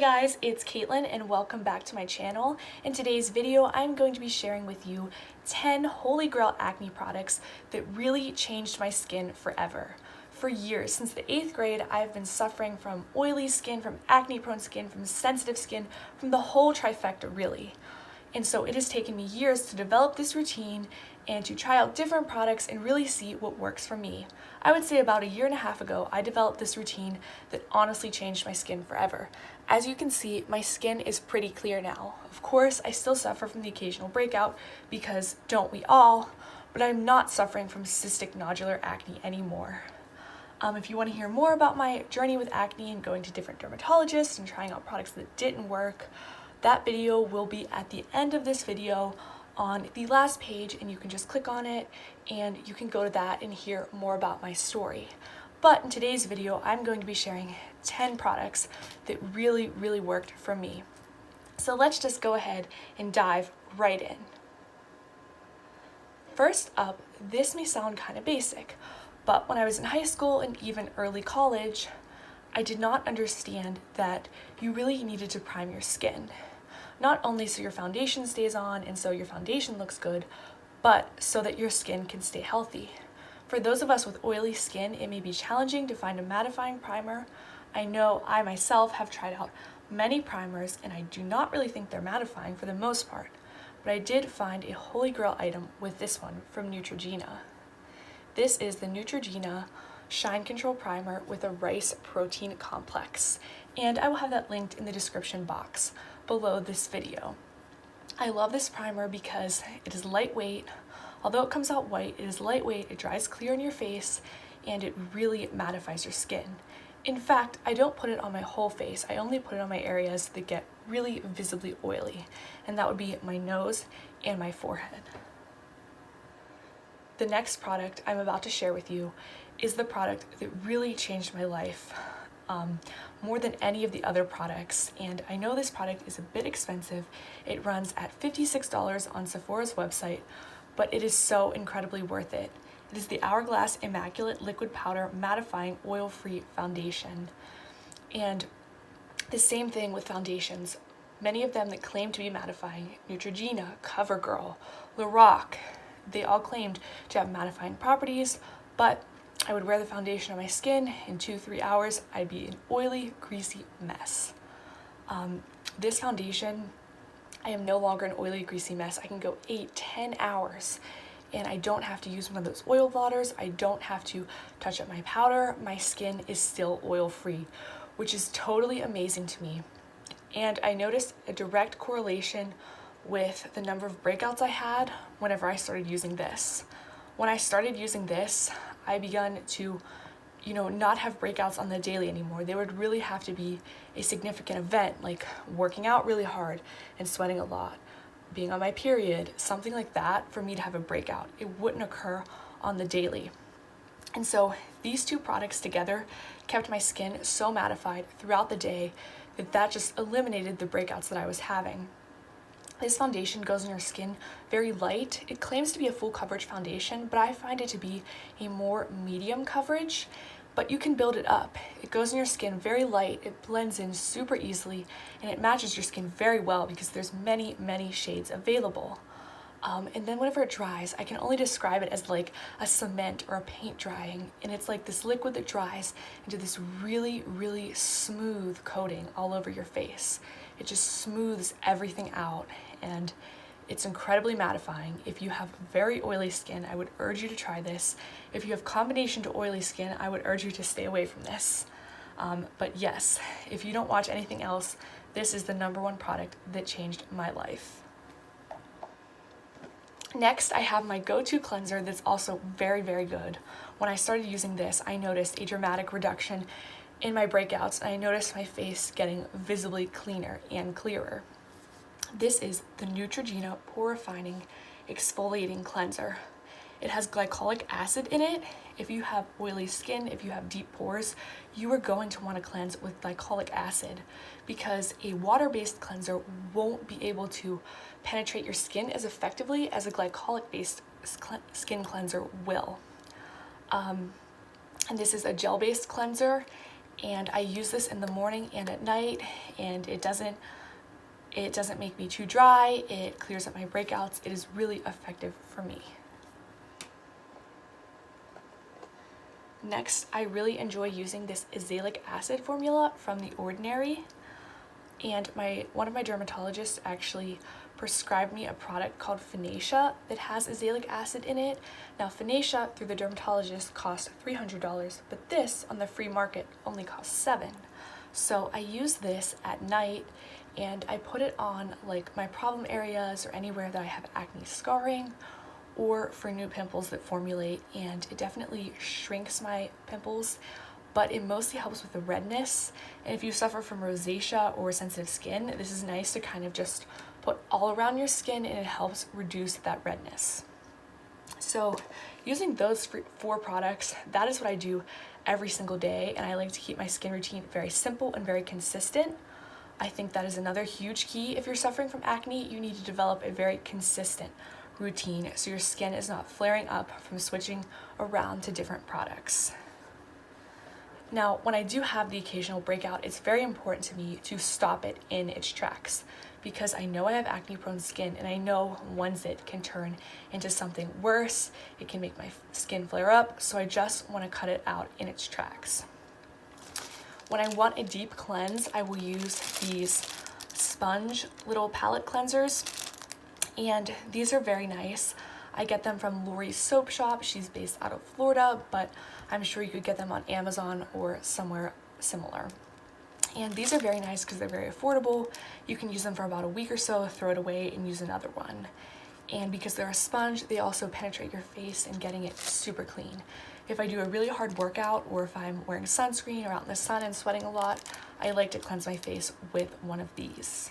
guys, it's Caitlin and welcome back to my channel. In today's video, I'm going to be sharing with you 10 holy grail acne products that really changed my skin forever. For years, since the 8th grade, I've been suffering from oily skin, from acne-prone skin, from sensitive skin, from the whole trifecta really. And so it has taken me years to develop this routine and to try out different products and really see what works for me. I would say about a year and a half ago, I developed this routine that honestly changed my skin forever. As you can see, my skin is pretty clear now. Of course, I still suffer from the occasional breakout because don't we all, but I'm not suffering from cystic nodular acne anymore. If you want to hear more about my journey with acne and going to different dermatologists and trying out products that didn't work, that video will be at the end of this video on the last page, and you can just click on it and you can go to that and hear more about my story. But in today's video, I'm going to be sharing 10 products that really worked for me. So let's just go ahead and dive right in. First up, this may sound kind of basic, but when I was in high school and even early college, I did not understand that you really needed to prime your skin. Not only so your foundation stays on and so your foundation looks good, but so that your skin can stay healthy. For those of us with oily skin, it may be challenging to find a mattifying primer. I know I myself have tried out many primers and I do not really think they're mattifying for the most part, but I did find a holy grail item with this one from Neutrogena. This is the Neutrogena Shine Control Primer with a rice protein complex, and I will have that linked in the description box below this video. I love this primer because it is lightweight. Although it comes out white, it is lightweight, it dries clear on your face, and it really mattifies your skin. In fact, I don't put it on my whole face. I only put it on my areas that get really visibly oily, and that would be my nose and my forehead. The next product I'm about to share with you is the product that really changed my life more than any of the other products, and I know this product is a bit expensive. It runs at $56 on Sephora's website, but it is so incredibly worth it. It is the Hourglass Immaculate Liquid Powder Mattifying Oil-Free Foundation. And the same thing with foundations. Many of them that claim to be mattifying, Neutrogena, CoverGirl, Lorac, they all claimed to have mattifying properties, but I would wear the foundation on my skin. In 2-3 hours, I'd be an oily, greasy mess. This foundation, I am no longer an oily, greasy mess. I can go 8-10 hours and I don't have to use one of those oil blotters. I don't have to touch up my powder. My skin is still oil-free, which is totally amazing to me. And I noticed a direct correlation with the number of breakouts I had whenever I started using this. When I started using this, I began to, not have breakouts on the daily anymore. They would really have to be a significant event, like working out really hard and sweating a lot, being on my period, something like that, for me to have a breakout. It wouldn't occur on the daily. And so these two products together kept my skin so mattified throughout the day that just eliminated the breakouts that I was having. This foundation goes on your skin very light. It claims to be a full coverage foundation, but I find it to be a more medium coverage, but you can build it up. It goes on your skin very light, it blends in super easily, and it matches your skin very well because there's many shades available. And then whenever it dries, I can only describe it as like a cement or a paint drying, and it's like this liquid that dries into this really smooth coating all over your face. It just smooths everything out, and it's incredibly mattifying. If you have very oily skin, I would urge you to try this. If you have combination to oily skin, I would urge you to stay away from this. But yes, if you don't watch anything else, this is the #1 product that changed my life. Next, I have my go-to cleanser that's also very good. When I started using this, I noticed a dramatic reduction in my breakouts, and I noticed my face getting visibly cleaner and clearer. This is the Neutrogena Pore Exfoliating Cleanser. It has glycolic acid in it. If you have oily skin, if you have deep pores, you are going to want to cleanse with glycolic acid because a water-based cleanser won't be able to penetrate your skin as effectively as a glycolic-based skin cleanser will. And this is a gel-based cleanser, and I use this in the morning and at night, and it doesn't make me too dry. It clears up my breakouts. It is really effective for me. Next, I really enjoy using this azelaic acid formula from The Ordinary, and one of my dermatologists actually prescribed me a product called Phoenicia that has azelaic acid in it. Now Phoenicia through the dermatologist costs $300, but this on the free market only costs $7. So I use this at night and I put it on like my problem areas or anywhere that I have acne scarring, or for new pimples that formulate, and it definitely shrinks my pimples, but it mostly helps with the redness. And if you suffer from rosacea or sensitive skin, this is nice to kind of just put all around your skin, and it helps reduce that redness. So using those 4 products, that is what I do every single day, and I like to keep my skin routine very simple and very consistent. I think that is another huge key. If you're suffering from acne, you need to develop a very consistent routine so your skin is not flaring up from switching around to different products. Now, when I do have the occasional breakout, it's very important to me to stop it in its tracks, because I know I have acne-prone skin, and I know one zit can turn into something worse. It can make my skin flare up, so I just want to cut it out in its tracks. When I want a deep cleanse, I will use these sponge little palette cleansers, and these are very nice. I get them from Lori's Soap Shop. She's based out of Florida, but I'm sure you could get them on Amazon or somewhere similar. And these are very nice because they're very affordable. You can use them for about a week or so, throw it away, and use another one. And because they're a sponge, they also penetrate your face and getting it super clean. If I do a really hard workout, or if I'm wearing sunscreen or out in the sun and sweating a lot, I like to cleanse my face with one of these.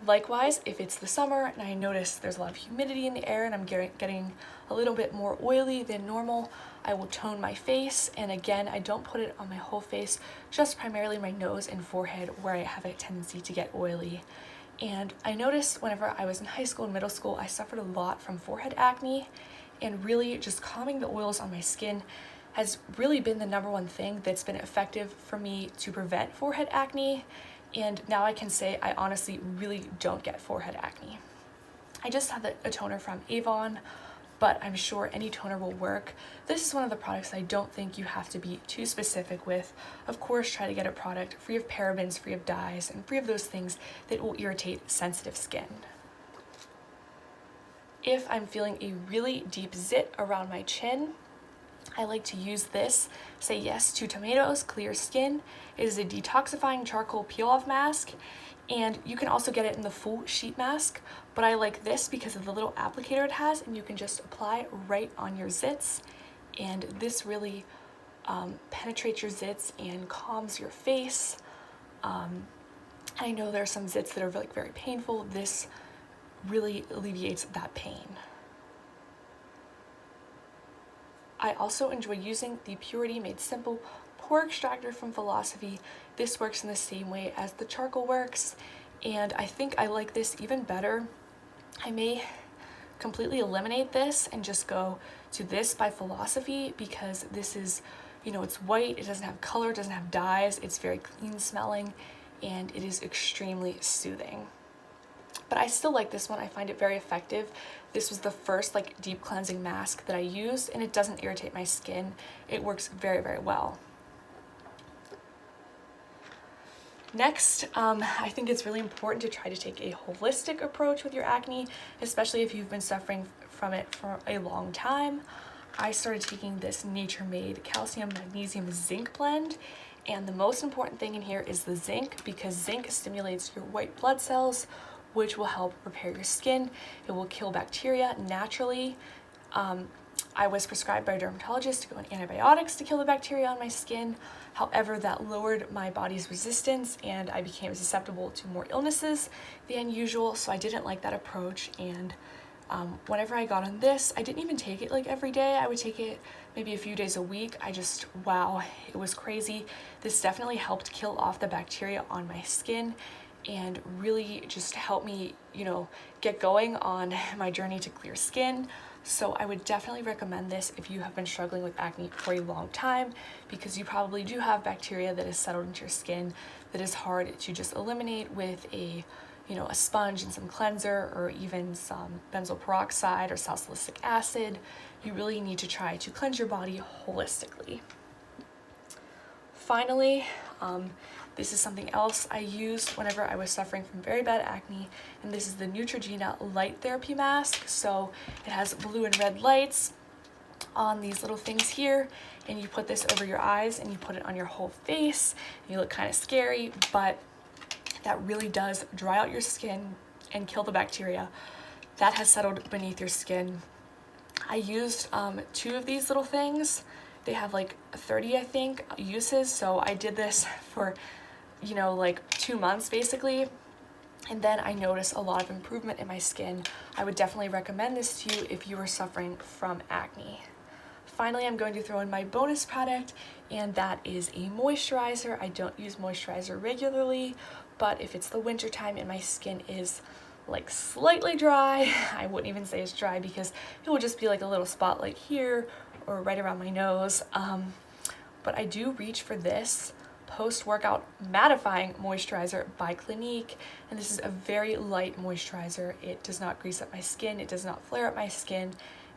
Likewise, if it's the summer and I notice there's a lot of humidity in the air and I'm getting a little bit more oily than normal, I will tone my face, and again, I don't put it on my whole face, just primarily my nose and forehead where I have a tendency to get oily. And I noticed whenever I was in high school and middle school, I suffered a lot from forehead acne, and really just calming the oils on my skin has really been the #1 thing that's been effective for me to prevent forehead acne. And now I can say I honestly really don't get forehead acne. I just have a toner from Avon, but I'm sure any toner will work. This is one of the products I don't think you have to be too specific with. Of course, try to get a product free of parabens, free of dyes, and free of those things that will irritate sensitive skin. If I'm feeling a really deep zit around my chin, I like to use this Say Yes to Tomatoes Clear Skin. It is a detoxifying charcoal peel-off mask, and you can also get it in the full sheet mask, but I like this because of the little applicator it has, and you can just apply right on your zits, and this really penetrates your zits and calms your face. I know there are some zits that are like very painful. This really alleviates that pain. I also enjoy using the Purity Made Simple Pore Extractor from Philosophy. This works in the same way as the charcoal works, and I think I like this even better. I may completely eliminate this and just go to this by Philosophy, because this is, it's white, it doesn't have color, it doesn't have dyes, it's very clean smelling, and it is extremely soothing. But I still like this one. I find it very effective. This was the first deep cleansing mask that I used, and it doesn't irritate my skin. It works very, very well. Next, I think it's really important to try to take a holistic approach with your acne, especially if you've been suffering from it for a long time. I started taking this nature-made calcium, magnesium, zinc blend, and the most important thing in here is the zinc, because zinc stimulates your white blood cells, which will help repair your skin. It will kill bacteria naturally. I was prescribed by a dermatologist to go on antibiotics to kill the bacteria on my skin. However, that lowered my body's resistance and I became susceptible to more illnesses than usual, so I didn't like that approach. And whenever I got on this, I didn't even take it every day. I would take it maybe a few days a week. Wow, it was crazy. This definitely helped kill off the bacteria on my skin and really just help me, get going on my journey to clear skin. So I would definitely recommend this if you have been struggling with acne for a long time, because you probably do have bacteria that is settled into your skin that is hard to just eliminate with a sponge and some cleanser, or even some benzoyl peroxide or salicylic acid. You really need to try to cleanse your body holistically. Finally, this is something else I used whenever I was suffering from very bad acne, and this is the Neutrogena Light Therapy Mask. So it has blue and red lights on these little things here, and you put this over your eyes and you put it on your whole face. You look kind of scary, but that really does dry out your skin and kill the bacteria that has settled beneath your skin. I used 2 of these little things. They have like 30, I think, uses. So I did this for, like 2 months basically. And then I noticed a lot of improvement in my skin. I would definitely recommend this to you if you are suffering from acne. Finally, I'm going to throw in my bonus product, and that is a moisturizer. I don't use moisturizer regularly, but if it's the winter time and my skin is like slightly dry, I wouldn't even say it's dry because it will just be like a little spot like here or right around my nose. But I do reach for this post-workout mattifying moisturizer by Clinique, and this is a very light moisturizer. It does not grease up my skin, it does not flare up my skin,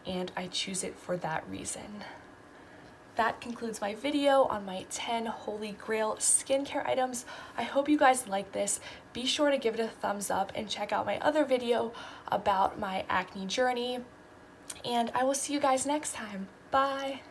and I choose it for that reason. That concludes my video on my 10 Holy Grail skincare items. I hope you guys like this. Be sure to give it a thumbs up and check out my other video about my acne journey. And I will see you guys next time. Bye!